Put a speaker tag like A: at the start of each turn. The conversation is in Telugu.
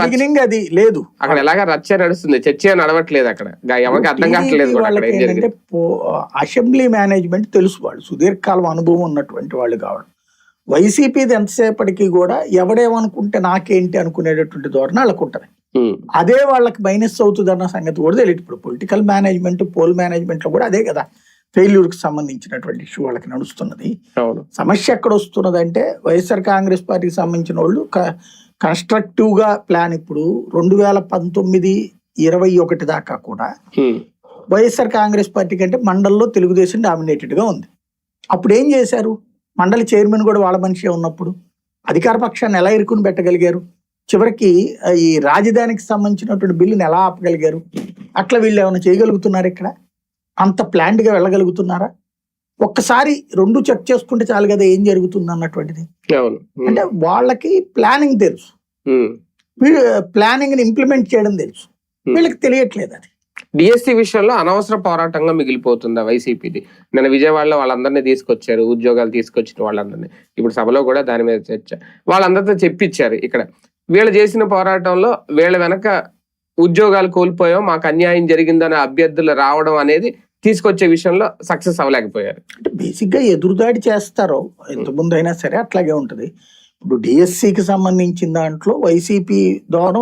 A: బిగినింగ్ అది లేదు,
B: అక్కడ ఎలాగా రచ్చ నడుస్తుంది, చర్చ నడవట్లేదు అక్కడ, ఎవరికి అర్థం కావట్లేదు.
A: వాళ్ళకి ఏంటంటే అసెంబ్లీ మేనేజ్మెంట్ తెలుసు, వాళ్ళు సుదీర్ఘకాలం అనుభవం ఉన్నటువంటి వాళ్ళు కావడం. వైసీపీది ఎంతసేపటికి కూడా ఎవడేమనుకుంటే నాకేంటి అనుకునేటటువంటి ధోరణి వాళ్ళకు ఉంటుంది. అదే వాళ్ళకి మైనస్ అవుతుంది అన్న సంగతి కూడా తెలియదు. ఇప్పుడు పొలిటికల్ మేనేజ్మెంట్, పోల్ మేనేజ్మెంట్ లో కూడా అదే కదా ఫెయిల్యూర్ కి సంబంధించినటువంటి ఇష్యూ వాళ్ళకి నడుస్తున్నది. సమస్య ఎక్కడ వస్తున్నది అంటే వైఎస్ఆర్ కాంగ్రెస్ పార్టీకి సంబంధించిన వాళ్ళు కన్స్ట్రక్టివ్ గా ప్లాన్ ఇప్పుడు 2019-21 దాకా కూడా వైఎస్ఆర్ కాంగ్రెస్ పార్టీ కంటే మండల్లో తెలుగుదేశం డామినేటెడ్ గా ఉంది. అప్పుడు ఏం చేశారు, మండలి చైర్మన్ కూడా వాళ్ళ మనిషి ఉన్నప్పుడు అధికార పక్షాన్ని ఎలా ఇరుకుని పెట్టగలిగారు, చివరికి ఈ రాజధానికి సంబంధించినటువంటి బిల్లుని ఎలా ఆపగలిగారు. అట్లా వీళ్ళు ఏమైనా చేయగలుగుతున్నారు, ఇక్కడ అంత ప్లాన్డ్ గా వెళ్ళగలుగుతున్నారా? ఒక్కసారి రెండు చెక్ చేసుకుంటే చాలు కదా ఏం జరుగుతుంది అన్నటువంటిది. అంటే వాళ్ళకి ప్లానింగ్ తెలుసు, ప్లానింగ్ ని ఇంప్లిమెంట్ చేయడం తెలుసు, వీళ్ళకి తెలియట్లేదు. అది
B: డిఎస్సి విషయంలో అనవసర పోరాటంగా మిగిలిపోతుందా వైసీపీది? నిన్న విజయవాడలో వాళ్ళందరినీ తీసుకొచ్చారు, ఉద్యోగాలు తీసుకొచ్చిన వాళ్ళందరినీ, ఇప్పుడు సభలో కూడా దాని మీద చర్చ, వాళ్ళందరితో చెప్పించారు. ఇక్కడ వీళ్ళు చేసిన పోరాటంలో వీళ్ళ వెనక ఉద్యోగాలు కోల్పోయాం, మాకు అన్యాయం జరిగిందనే అభ్యర్థులు రావడం అనేది తీసుకొచ్చే విషయంలో సక్సెస్ అవ్వలేకపోయారు.
A: అంటే బేసిక్ గా ఎదురుదాడి చేస్తారో ఎంతమంది అయినా సరే అట్లాగే ఉంటది. ఇప్పుడు డిఎస్సికి సంబంధించిన దాంట్లో వైసీపీ ద్వారా